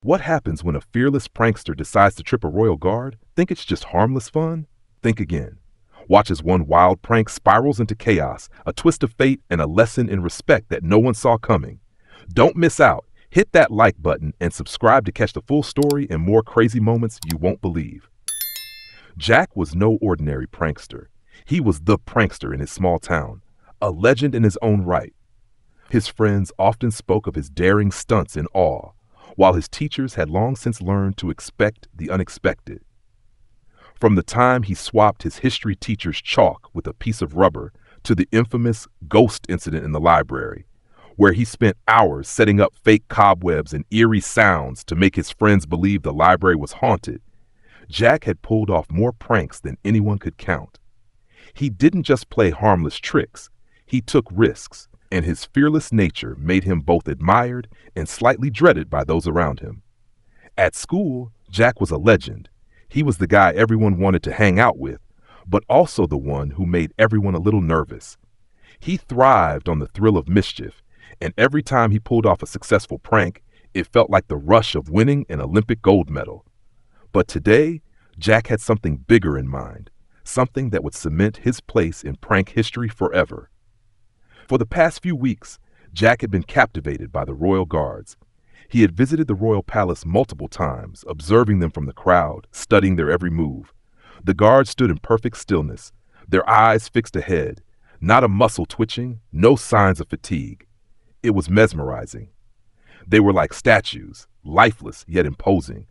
What happens when a fearless prankster decides to trip a royal guard? Think it's just harmless fun? Think again. Watch as one wild prank spirals into chaos, a twist of fate, and a lesson in respect that no one saw coming. Don't miss out. Hit that like button and subscribe to catch the full story and more crazy moments you won't believe. Jack was no ordinary prankster. He was the prankster in his small town, a legend in his own right. His friends often spoke of his daring stunts in awe, while his teachers had long since learned to expect the unexpected. From the time he swapped his history teacher's chalk with a piece of rubber to the infamous ghost incident in the library, where he spent hours setting up fake cobwebs and eerie sounds to make his friends believe the library was haunted, Jack had pulled off more pranks than anyone could count. He didn't just play harmless tricks, he took risks, and his fearless nature made him both admired and slightly dreaded by those around him. At school, Jack was a legend. He was the guy everyone wanted to hang out with, but also the one who made everyone a little nervous. He thrived on the thrill of mischief, and every time he pulled off a successful prank, it felt like the rush of winning an Olympic gold medal. But today, Jack had something bigger in mind, something that would cement his place in prank history forever. For the past few weeks, Jack had been captivated by the royal guards. He had visited the royal palace multiple times, observing them from the crowd, studying their every move. The guards stood in perfect stillness, their eyes fixed ahead, not a muscle twitching, no signs of fatigue. It was mesmerizing. They were like statues, lifeless yet imposing,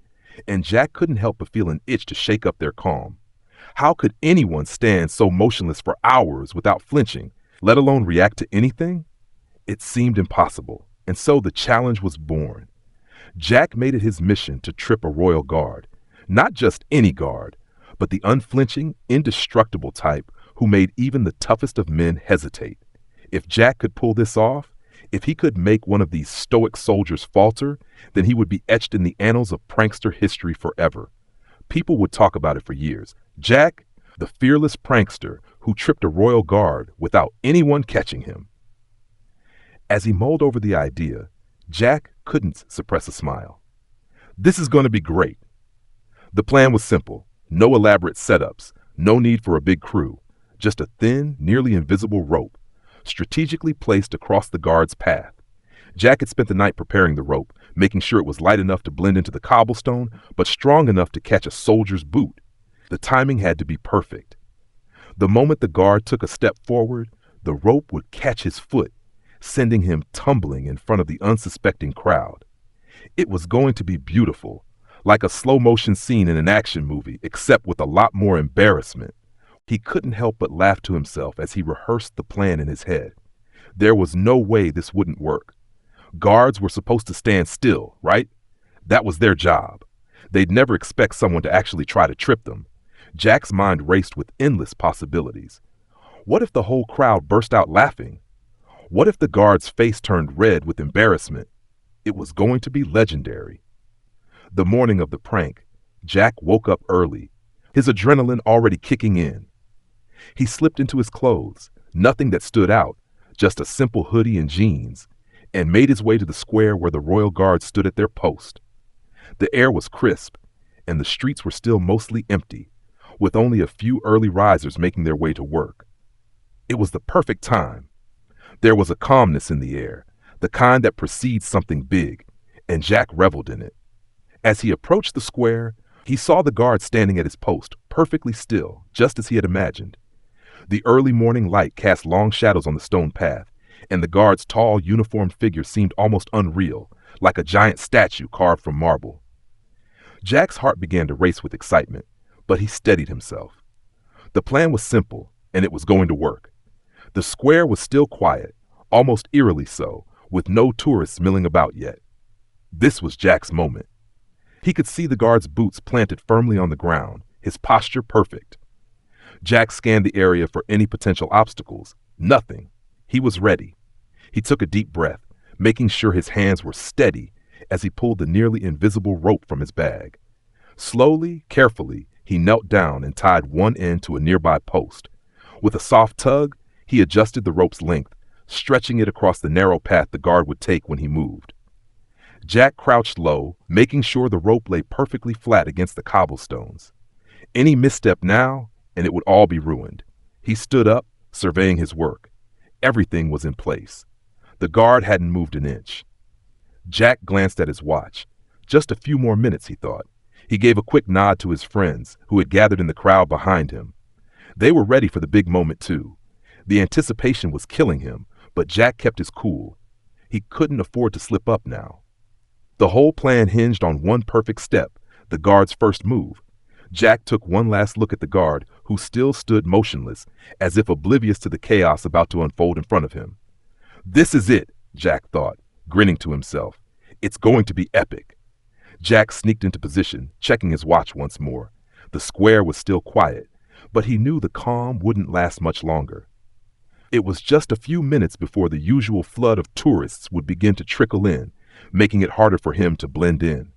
and Jack couldn't help but feel an itch to shake up their calm. How could anyone stand so motionless for hours without flinching, let alone react to anything? It seemed impossible, and so the challenge was born. Jack made it his mission to trip a royal guard, not just any guard, but the unflinching, indestructible type who made even the toughest of men hesitate. If Jack could pull this off, if he could make one of these stoic soldiers falter, then he would be etched in the annals of prankster history forever. People would talk about it for years. Jack, the fearless prankster who tripped a royal guard without anyone catching him. As he mulled over the idea, Jack couldn't suppress a smile. This is going to be great. The plan was simple. No elaborate setups, no need for a big crew, just a thin, nearly invisible rope, strategically placed across the guard's path. Jack had spent the night preparing the rope, making sure it was light enough to blend into the cobblestone, but strong enough to catch a soldier's boot. The timing had to be perfect. The moment the guard took a step forward, the rope would catch his foot, sending him tumbling in front of the unsuspecting crowd. It was going to be beautiful, like a slow-motion scene in an action movie, except with a lot more embarrassment. He couldn't help but laugh to himself as he rehearsed the plan in his head. There was no way this wouldn't work. Guards were supposed to stand still, right? That was their job. They'd never expect someone to actually try to trip them. Jack's mind raced with endless possibilities. What if the whole crowd burst out laughing? What if the guard's face turned red with embarrassment? It was going to be legendary. The morning of the prank, Jack woke up early, his adrenaline already kicking in. He slipped into his clothes, nothing that stood out, just a simple hoodie and jeans, and made his way to the square where the royal guard stood at their post. The air was crisp, and the streets were still mostly empty, with only a few early risers making their way to work. It was the perfect time. There was a calmness in the air, the kind that precedes something big, and Jack reveled in it. As he approached the square, he saw the guard standing at his post, perfectly still, just as he had imagined. The early morning light cast long shadows on the stone path, and the guard's tall, uniformed figure seemed almost unreal, like a giant statue carved from marble. Jack's heart began to race with excitement, but he steadied himself. The plan was simple, and it was going to work. The square was still quiet, almost eerily so, with no tourists milling about yet. This was Jack's moment. He could see the guard's boots planted firmly on the ground, his posture perfect. Jack scanned the area for any potential obstacles. Nothing. He was ready. He took a deep breath, making sure his hands were steady as he pulled the nearly invisible rope from his bag. Slowly, carefully, he knelt down and tied one end to a nearby post. With a soft tug, he adjusted the rope's length, stretching it across the narrow path the guard would take when he moved. Jack crouched low, making sure the rope lay perfectly flat against the cobblestones. Any misstep now, and it would all be ruined. He stood up, surveying his work. Everything was in place. The guard hadn't moved an inch. Jack glanced at his watch. Just a few more minutes, he thought. He gave a quick nod to his friends, who had gathered in the crowd behind him. They were ready for the big moment, too. The anticipation was killing him, but Jack kept his cool. He couldn't afford to slip up now. The whole plan hinged on one perfect step, the guard's first move. Jack took one last look at the guard, who still stood motionless, as if oblivious to the chaos about to unfold in front of him. This is it, Jack thought, grinning to himself. It's going to be epic. Jack sneaked into position, checking his watch once more. The square was still quiet, but he knew the calm wouldn't last much longer. It was just a few minutes before the usual flood of tourists would begin to trickle in, making it harder for him to blend in.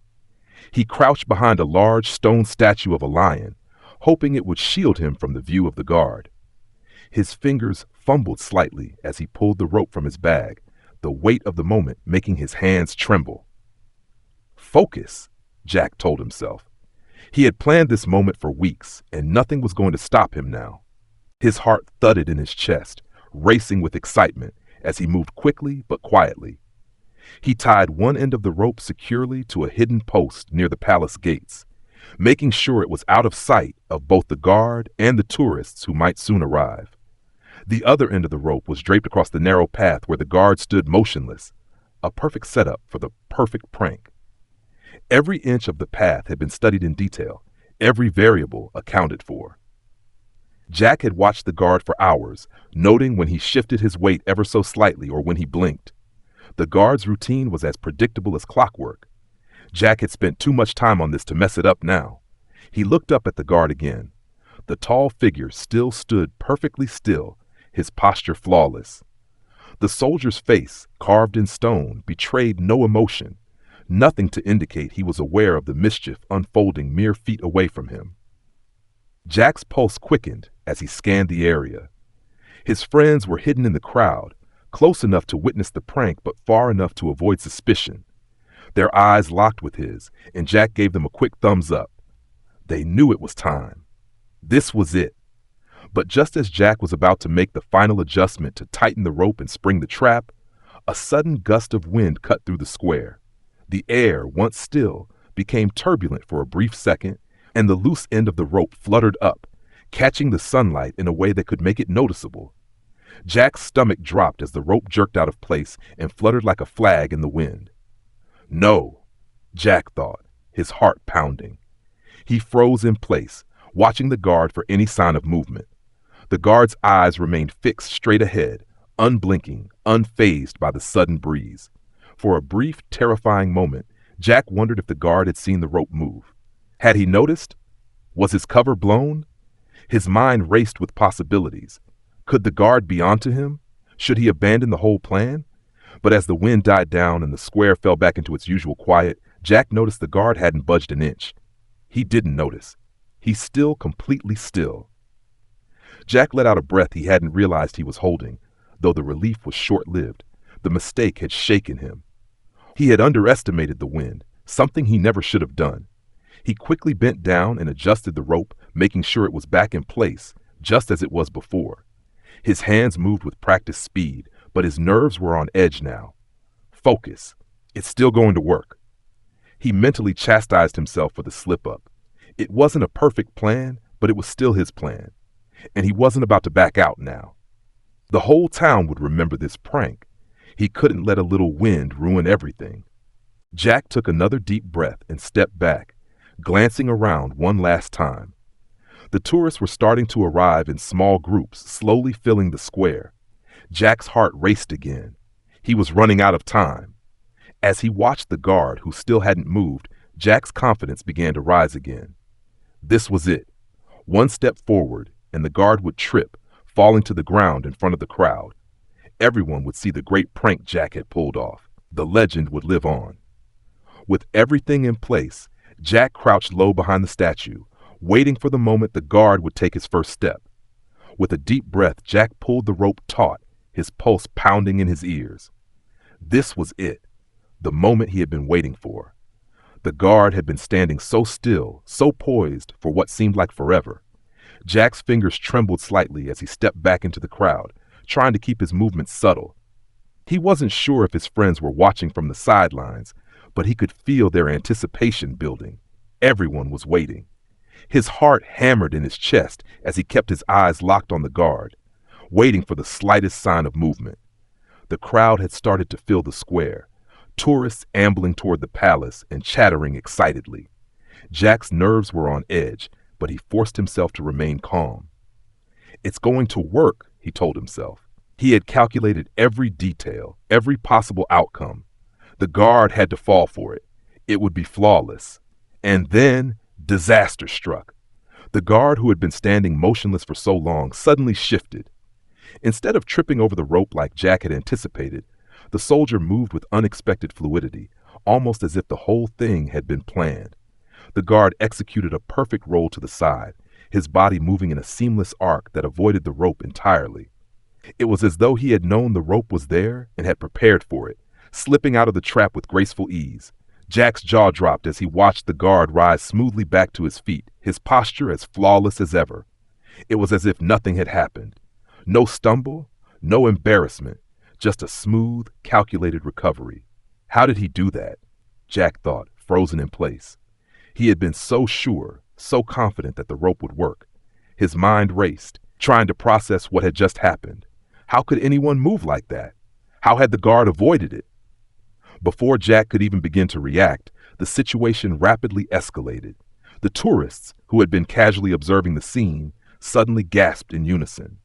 He crouched behind a large stone statue of a lion, hoping it would shield him from the view of the guard. His fingers fumbled slightly as he pulled the rope from his bag, the weight of the moment making his hands tremble. Focus, Jack told himself. He had planned this moment for weeks, and nothing was going to stop him now. His heart thudded in his chest, racing with excitement as he moved quickly but quietly. He tied one end of the rope securely to a hidden post near the palace gates, making sure it was out of sight of both the guard and the tourists who might soon arrive. The other end of the rope was draped across the narrow path where the guard stood motionless, a perfect setup for the perfect prank. Every inch of the path had been studied in detail, every variable accounted for. Jack had watched the guard for hours, noting when he shifted his weight ever so slightly or when he blinked. The guard's routine was as predictable as clockwork. Jack had spent too much time on this to mess it up now. He looked up at the guard again. The tall figure still stood perfectly still, his posture flawless. The soldier's face, carved in stone, betrayed no emotion, nothing to indicate he was aware of the mischief unfolding mere feet away from him. Jack's pulse quickened as he scanned the area. His friends were hidden in the crowd, close enough to witness the prank but far enough to avoid suspicion. Their eyes locked with his, and Jack gave them a quick thumbs up. They knew it was time. This was it. But just as Jack was about to make the final adjustment to tighten the rope and spring the trap, a sudden gust of wind cut through the square. The air, once still, became turbulent for a brief second, and the loose end of the rope fluttered up, catching the sunlight in a way that could make it noticeable. Jack's stomach dropped as the rope jerked out of place and fluttered like a flag in the wind. No, Jack thought, his heart pounding. He froze in place, watching the guard for any sign of movement. The guard's eyes remained fixed straight ahead, unblinking, unfazed by the sudden breeze. For a brief, terrifying moment, Jack wondered if the guard had seen the rope move. Had he noticed? Was his cover blown? His mind raced with possibilities. Could the guard be onto him? Should he abandon the whole plan? But as the wind died down and the square fell back into its usual quiet, Jack noticed the guard hadn't budged an inch. He didn't notice. He's still completely still. Jack let out a breath he hadn't realized he was holding, though the relief was short-lived. The mistake had shaken him. He had underestimated the wind, something he never should have done. He quickly bent down and adjusted the rope, making sure it was back in place, just as it was before. His hands moved with practiced speed, but his nerves were on edge now. Focus. It's still going to work. He mentally chastised himself for the slip-up. It wasn't a perfect plan, but it was still his plan. And he wasn't about to back out now. The whole town would remember this prank. He couldn't let a little wind ruin everything. Jack took another deep breath and stepped back, glancing around one last time. The tourists were starting to arrive in small groups, slowly filling the square. Jack's heart raced again. He was running out of time. As he watched the guard, who still hadn't moved, Jack's confidence began to rise again. This was it. One step forward, and the guard would trip, falling to the ground in front of the crowd. Everyone would see the great prank Jack had pulled off. The legend would live on. With everything in place, Jack crouched low behind the statue, waiting for the moment the guard would take his first step. With a deep breath, Jack pulled the rope taut, his pulse pounding in his ears. This was it. the moment he had been waiting for. The guard had been standing so still, so poised for what seemed like forever. Jack's fingers trembled slightly as he stepped back into the crowd, trying to keep his movements subtle. He wasn't sure if his friends were watching from the sidelines, but he could feel their anticipation building. Everyone was waiting. His heart hammered in his chest as he kept his eyes locked on the guard, waiting for the slightest sign of movement. The crowd had started to fill the square, tourists ambling toward the palace and chattering excitedly. Jack's nerves were on edge, but he forced himself to remain calm. "It's going to work," he told himself. He had calculated every detail, every possible outcome. The guard had to fall for it. It would be flawless. And then disaster struck. The guard, who had been standing motionless for so long, suddenly shifted. Instead of tripping over the rope like Jack had anticipated, the soldier moved with unexpected fluidity, almost as if the whole thing had been planned. The guard executed a perfect roll to the side, his body moving in a seamless arc that avoided the rope entirely. It was as though he had known the rope was there and had prepared for it, slipping out of the trap with graceful ease. Jack's jaw dropped as he watched the guard rise smoothly back to his feet, his posture as flawless as ever. It was as if nothing had happened. No stumble, no embarrassment, just a smooth, calculated recovery. How did he do that? Jack thought, frozen in place. He had been so sure, so confident that the rope would work. His mind raced, trying to process what had just happened. How could anyone move like that? How had the guard avoided it? Before Jack could even begin to react, the situation rapidly escalated. The tourists, who had been casually observing the scene, suddenly gasped in unison.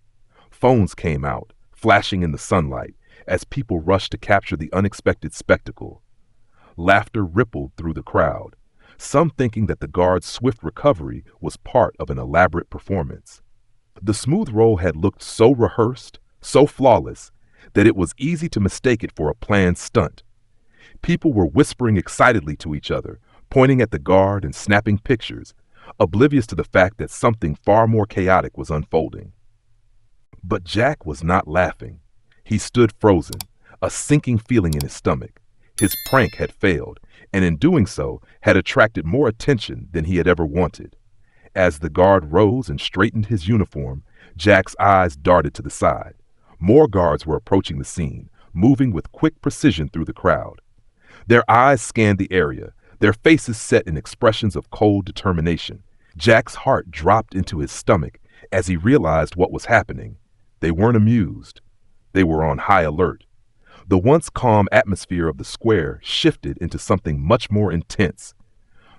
Phones came out, flashing in the sunlight, as people rushed to capture the unexpected spectacle. Laughter rippled through the crowd, some thinking that the guard's swift recovery was part of an elaborate performance. The smooth roll had looked so rehearsed, so flawless, that it was easy to mistake it for a planned stunt. People were whispering excitedly to each other, pointing at the guard and snapping pictures, oblivious to the fact that something far more chaotic was unfolding. But Jack was not laughing. He stood frozen, a sinking feeling in his stomach. His prank had failed, and in doing so, had attracted more attention than he had ever wanted. As the guard rose and straightened his uniform, Jack's eyes darted to the side. More guards were approaching the scene, moving with quick precision through the crowd. Their eyes scanned the area, their faces set in expressions of cold determination. Jack's heart dropped into his stomach as he realized what was happening. They weren't amused. They were on high alert. The once calm atmosphere of the square shifted into something much more intense.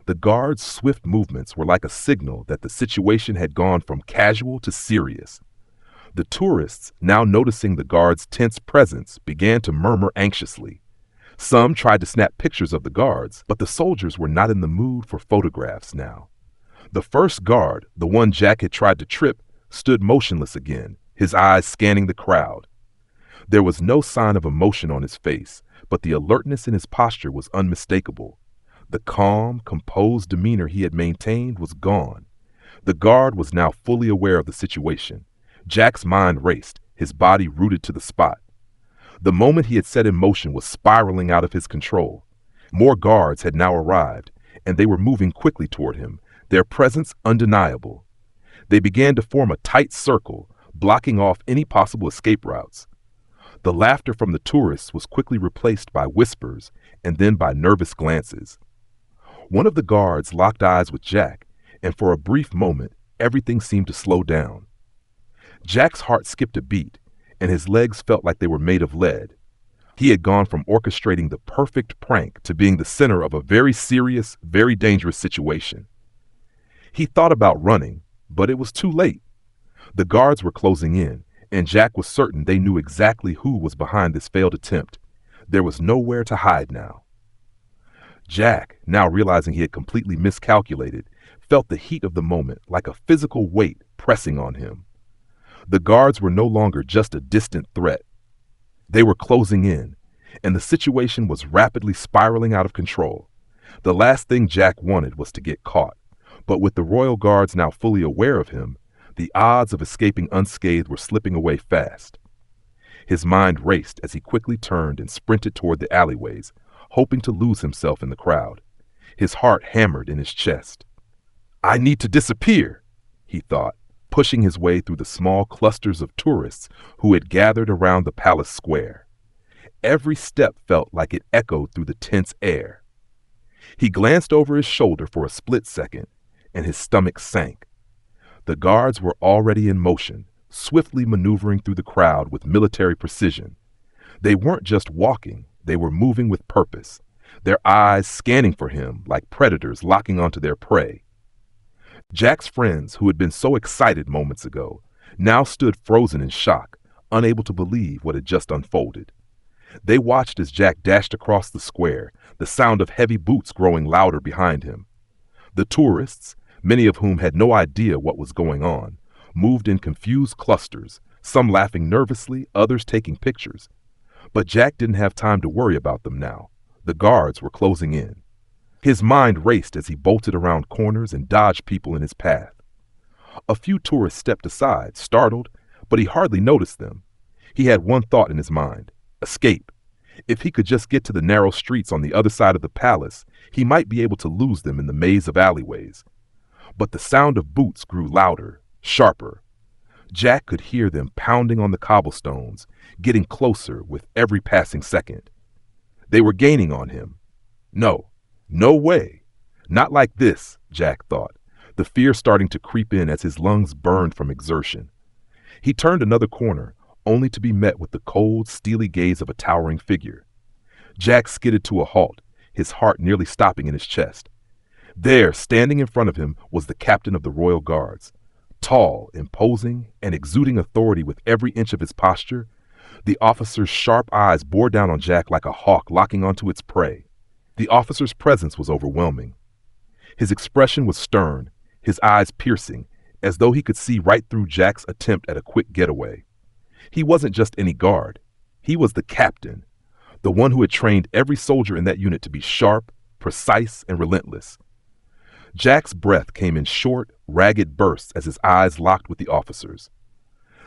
The guards' swift movements were like a signal that the situation had gone from casual to serious. The tourists, now noticing the guards' tense presence, began to murmur anxiously. Some tried to snap pictures of the guards, but the soldiers were not in the mood for photographs now. The first guard, the one Jack had tried to trip, stood motionless again, his eyes scanning the crowd. There was no sign of emotion on his face, but the alertness in his posture was unmistakable. The calm, composed demeanor he had maintained was gone. The guard was now fully aware of the situation. Jack's mind raced, his body rooted to the spot. The moment he had set in motion was spiraling out of his control. More guards had now arrived, and they were moving quickly toward him, their presence undeniable. They began to form a tight circle, blocking off any possible escape routes. The laughter from the tourists was quickly replaced by whispers and then by nervous glances. One of the guards locked eyes with Jack, and for a brief moment, everything seemed to slow down. Jack's heart skipped a beat, and his legs felt like they were made of lead. He had gone from orchestrating the perfect prank to being the center of a very serious, very dangerous situation. He thought about running, but it was too late. The guards were closing in, and Jack was certain they knew exactly who was behind this failed attempt. There was nowhere to hide now. Jack, now realizing he had completely miscalculated, felt the heat of the moment like a physical weight pressing on him. The guards were no longer just a distant threat. They were closing in, and the situation was rapidly spiraling out of control. The last thing Jack wanted was to get caught, but with the royal guards now fully aware of him, the odds of escaping unscathed were slipping away fast. His mind raced as he quickly turned and sprinted toward the alleyways, hoping to lose himself in the crowd. His heart hammered in his chest. "I need to disappear," he thought, pushing his way through the small clusters of tourists who had gathered around the palace square. Every step felt like it echoed through the tense air. He glanced over his shoulder for a split second, and his stomach sank. The guards were already in motion, swiftly maneuvering through the crowd with military precision. They weren't just walking, they were moving with purpose, their eyes scanning for him like predators locking onto their prey. Jack's friends, who had been so excited moments ago, now stood frozen in shock, unable to believe what had just unfolded. They watched as Jack dashed across the square, the sound of heavy boots growing louder behind him. The tourists, many of whom had no idea what was going on, moved in confused clusters, some laughing nervously, others taking pictures. But Jack didn't have time to worry about them now. The guards were closing in. His mind raced as he bolted around corners and dodged people in his path. A few tourists stepped aside, startled, but he hardly noticed them. He had one thought in his mind: escape. If he could just get to the narrow streets on the other side of the palace, he might be able to lose them in the maze of alleyways. But the sound of boots grew louder, sharper. Jack could hear them pounding on the cobblestones, getting closer with every passing second. They were gaining on him. No way. Not like this, Jack thought, the fear starting to creep in as his lungs burned from exertion. He turned another corner, only to be met with the cold, steely gaze of a towering figure. Jack skidded to a halt, his heart nearly stopping in his chest. There, standing in front of him, was the captain of the Royal Guards. Tall, imposing, and exuding authority with every inch of his posture, the officer's sharp eyes bore down on Jack like a hawk locking onto its prey. The officer's presence was overwhelming. His expression was stern, his eyes piercing, as though he could see right through Jack's attempt at a quick getaway. He wasn't just any guard. He was the captain, the one who had trained every soldier in that unit to be sharp, precise, and relentless. Jack's breath came in short, ragged bursts as his eyes locked with the officer's.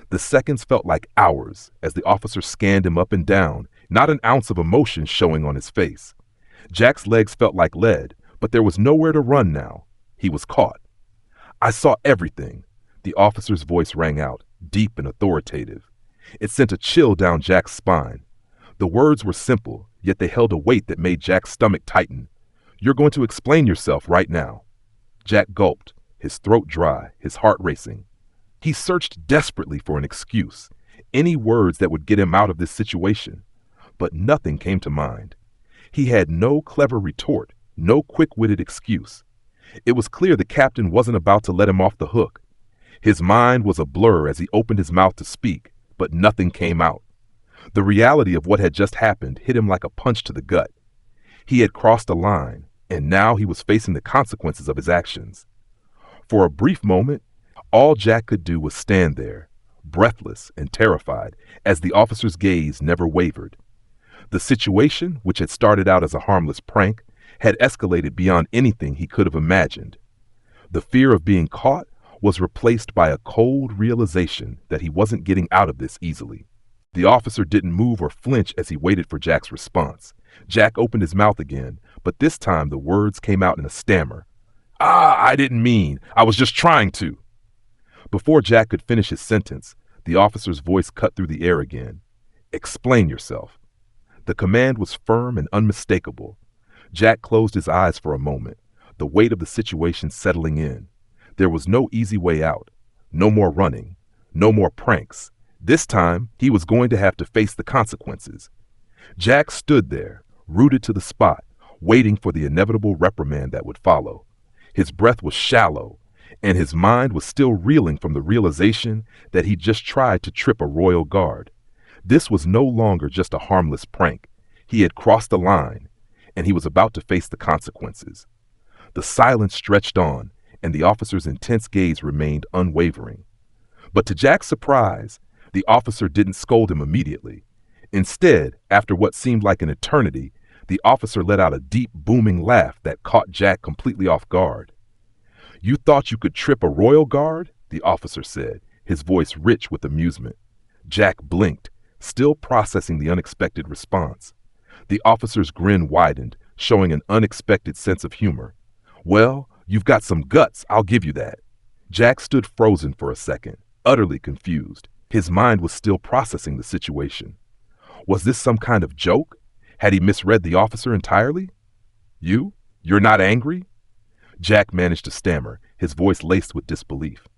The seconds felt like hours as the officer scanned him up and down, not an ounce of emotion showing on his face. Jack's legs felt like lead, but there was nowhere to run now. He was caught. "I saw everything," the officer's voice rang out, deep and authoritative. It sent a chill down Jack's spine. The words were simple, yet they held a weight that made Jack's stomach tighten. "You're going to explain yourself right now." Jack gulped, his throat dry, his heart racing. He searched desperately for an excuse, any words that would get him out of this situation, but nothing came to mind. He had no clever retort, no quick-witted excuse. It was clear the captain wasn't about to let him off the hook. His mind was a blur as he opened his mouth to speak, but nothing came out. The reality of what had just happened hit him like a punch to the gut. He had crossed a line, and now he was facing the consequences of his actions. For a brief moment, all Jack could do was stand there, breathless and terrified, as the officer's gaze never wavered. The situation, which had started out as a harmless prank, had escalated beyond anything he could have imagined. The fear of being caught was replaced by a cold realization that he wasn't getting out of this easily. The officer didn't move or flinch as he waited for Jack's response. Jack opened his mouth again, but this time the words came out in a stammer. I didn't mean. I was just trying to." Before Jack could finish his sentence, the officer's voice cut through the air again. "Explain yourself." The command was firm and unmistakable. Jack closed his eyes for a moment, the weight of the situation settling in. There was no easy way out. No more running. No more pranks. This time, he was going to have to face the consequences. Jack stood there, rooted to the spot, waiting for the inevitable reprimand that would follow. His breath was shallow, and his mind was still reeling from the realization that he just tried to trip a royal guard. This was no longer just a harmless prank. He had crossed the line, and he was about to face the consequences. The silence stretched on, and the officer's intense gaze remained unwavering. But to Jack's surprise, the officer didn't scold him immediately. Instead, after what seemed like an eternity, the officer let out a deep, booming laugh that caught Jack completely off guard. "You thought you could trip a royal guard?" the officer said, his voice rich with amusement. Jack blinked, still processing the unexpected response. The officer's grin widened, showing an unexpected sense of humor. Well, you've got some guts, I'll give you that. Jack stood frozen for a second, utterly confused. His mind was still processing the situation. Was this some kind of joke? Had he misread the officer entirely? You're not angry? Jack managed to stammer, his voice laced with disbelief.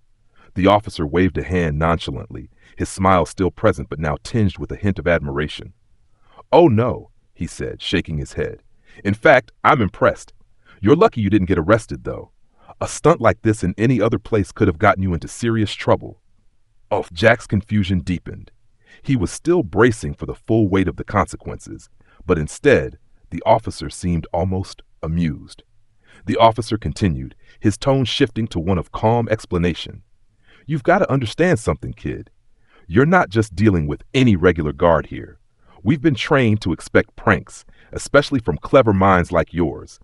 The officer waved a hand nonchalantly, his smile still present but now tinged with a hint of admiration. Oh no, he said, shaking his head. In fact, I'm impressed. You're lucky you didn't get arrested, though. A stunt like this in any other place could have gotten you into serious trouble. Oh, Jack's confusion deepened. He was still bracing for the full weight of the consequences, but instead, the officer seemed almost amused. The officer continued, his tone shifting to one of calm explanation. You've got to understand something, kid. You're not just dealing with any regular guard here. We've been trained to expect pranks, especially from clever minds like yours.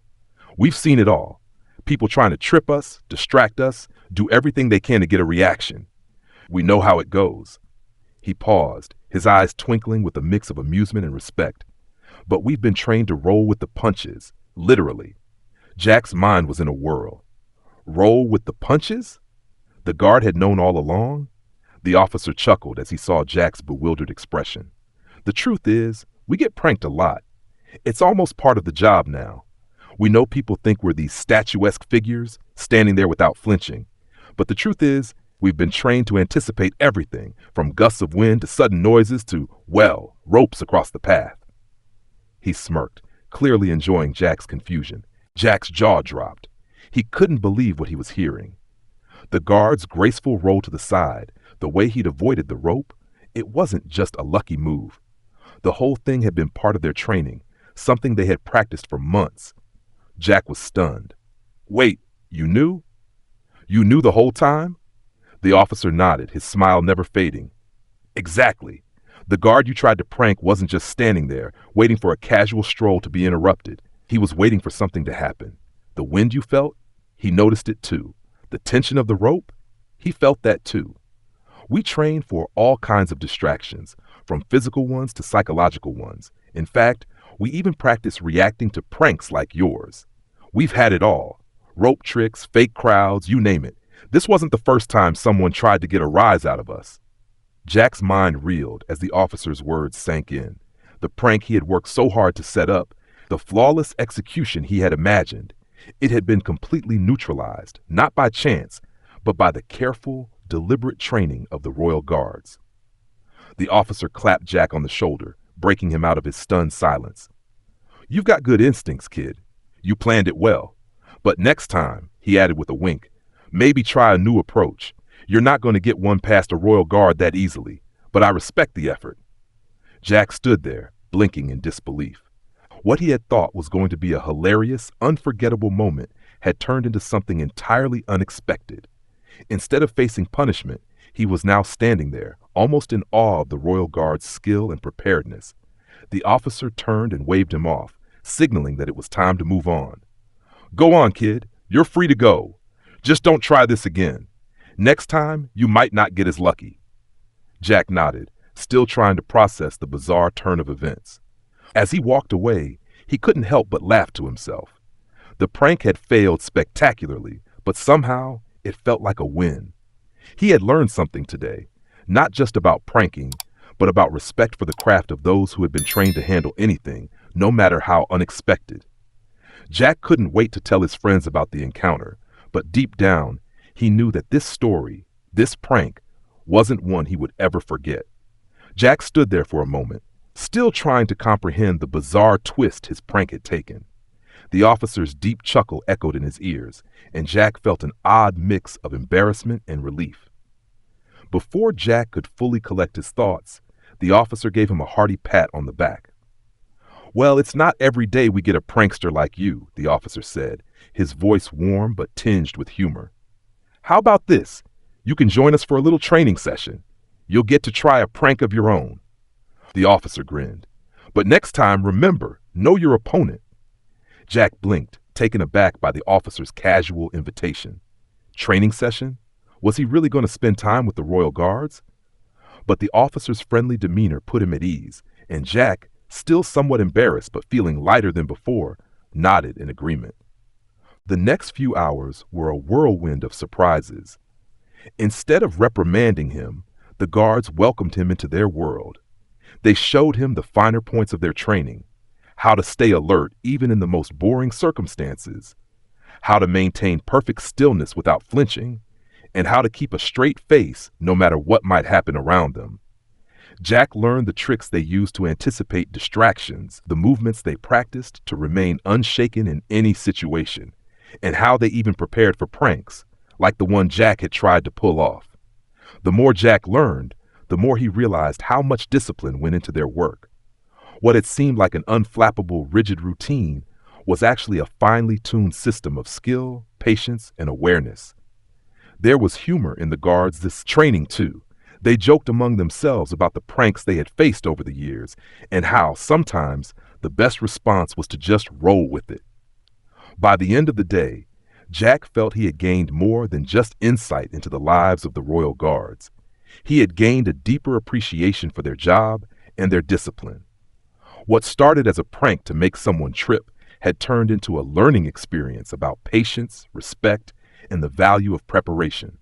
We've seen it all. People trying to trip us, distract us, do everything they can to get a reaction. We know how it goes. He paused, his eyes twinkling with a mix of amusement and respect. But we've been trained to roll with the punches, literally. Jack's mind was in a whirl. Roll with the punches? The guard had known all along? The officer chuckled as he saw Jack's bewildered expression. The truth is, we get pranked a lot. It's almost part of the job now. We know people think we're these statuesque figures, standing there without flinching. But the truth is, we've been trained to anticipate everything, from gusts of wind to sudden noises to, well, ropes across the path. He smirked, clearly enjoying Jack's confusion. Jack's jaw dropped. He couldn't believe what he was hearing. The guard's graceful roll to the side, the way he'd avoided the rope, it wasn't just a lucky move. The whole thing had been part of their training, something they had practiced for months. Jack was stunned. Wait, you knew? You knew the whole time? The officer nodded, his smile never fading. Exactly. The guard you tried to prank wasn't just standing there, waiting for a casual stroll to be interrupted. He was waiting for something to happen. The wind you felt? He noticed it too. The tension of the rope? He felt that too. We train for all kinds of distractions, from physical ones to psychological ones. In fact, we even practice reacting to pranks like yours. We've had it all. Rope tricks, fake crowds, you name it. This wasn't the first time someone tried to get a rise out of us. Jack's mind reeled as the officer's words sank in. The prank he had worked so hard to set up, the flawless execution he had imagined, it had been completely neutralized, not by chance, but by the careful, deliberate training of the Royal Guards. The officer clapped Jack on the shoulder, breaking him out of his stunned silence. You've got good instincts, kid. You planned it well. But next time, he added with a wink, maybe try a new approach. You're not going to get one past a Royal Guard that easily, but I respect the effort. Jack stood there, blinking in disbelief. What he had thought was going to be a hilarious, unforgettable moment had turned into something entirely unexpected. Instead of facing punishment, he was now standing there, almost in awe of the Royal Guard's skill and preparedness. The officer turned and waved him off, signaling that it was time to move on. Go on, kid. You're free to go. Just don't try this again. Next time, you might not get as lucky. Jack nodded, still trying to process the bizarre turn of events. As he walked away, he couldn't help but laugh to himself. The prank had failed spectacularly, but somehow it felt like a win. He had learned something today, not just about pranking, but about respect for the craft of those who had been trained to handle anything, no matter how unexpected. Jack couldn't wait to tell his friends about the encounter, but deep down, he knew that this story, this prank, wasn't one he would ever forget. Jack stood there for a moment, still trying to comprehend the bizarre twist his prank had taken. The officer's deep chuckle echoed in his ears, and Jack felt an odd mix of embarrassment and relief. Before Jack could fully collect his thoughts, the officer gave him a hearty pat on the back. Well, it's not every day we get a prankster like you, the officer said, his voice warm but tinged with humor. How about this? You can join us for a little training session. You'll get to try a prank of your own. The officer grinned. But next time, remember, know your opponent. Jack blinked, taken aback by the officer's casual invitation. Training session? Was he really going to spend time with the Royal Guards? But the officer's friendly demeanor put him at ease, and Jack, still somewhat embarrassed but feeling lighter than before, nodded in agreement. The next few hours were a whirlwind of surprises. Instead of reprimanding him, the guards welcomed him into their world. They showed him the finer points of their training, how to stay alert even in the most boring circumstances, how to maintain perfect stillness without flinching, and how to keep a straight face no matter what might happen around them. Jack learned the tricks they used to anticipate distractions, the movements they practiced to remain unshaken in any situation, and how they even prepared for pranks, like the one Jack had tried to pull off. The more Jack learned, the more he realized how much discipline went into their work. What had seemed like an unflappable, rigid routine was actually a finely tuned system of skill, patience, and awareness. There was humor in the guards this training, too. They joked among themselves about the pranks they had faced over the years and how, sometimes, the best response was to just roll with it. By the end of the day, Jack felt he had gained more than just insight into the lives of the Royal Guards. He had gained a deeper appreciation for their job and their discipline. What started as a prank to make someone trip had turned into a learning experience about patience, respect, and the value of preparation.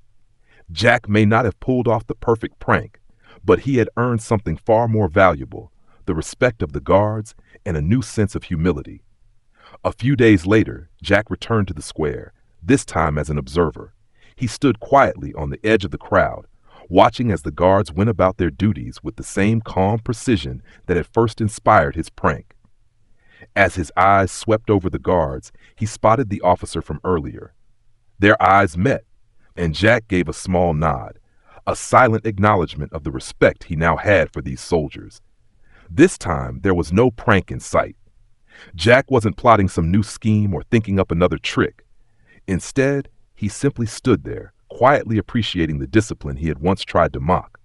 Jack may not have pulled off the perfect prank, but he had earned something far more valuable, the respect of the guards and a new sense of humility. A few days later, Jack returned to the square, this time as an observer. He stood quietly on the edge of the crowd, watching as the guards went about their duties with the same calm precision that had first inspired his prank. As his eyes swept over the guards, he spotted the officer from earlier. Their eyes met, and Jack gave a small nod, a silent acknowledgement of the respect he now had for these soldiers. This time, there was no prank in sight. Jack wasn't plotting some new scheme or thinking up another trick. Instead, he simply stood there, quietly appreciating the discipline he had once tried to mock.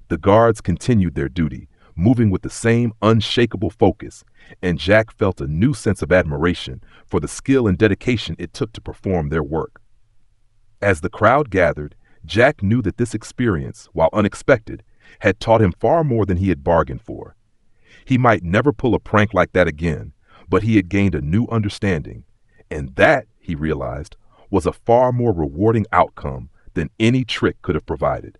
The guards continued their duty, moving with the same unshakable focus, and Jack felt a new sense of admiration for the skill and dedication it took to perform their work. As the crowd gathered, Jack knew that this experience, while unexpected, had taught him far more than he had bargained for. He might never pull a prank like that again, but he had gained a new understanding, and that, he realized, was a far more rewarding outcome than any trick could have provided.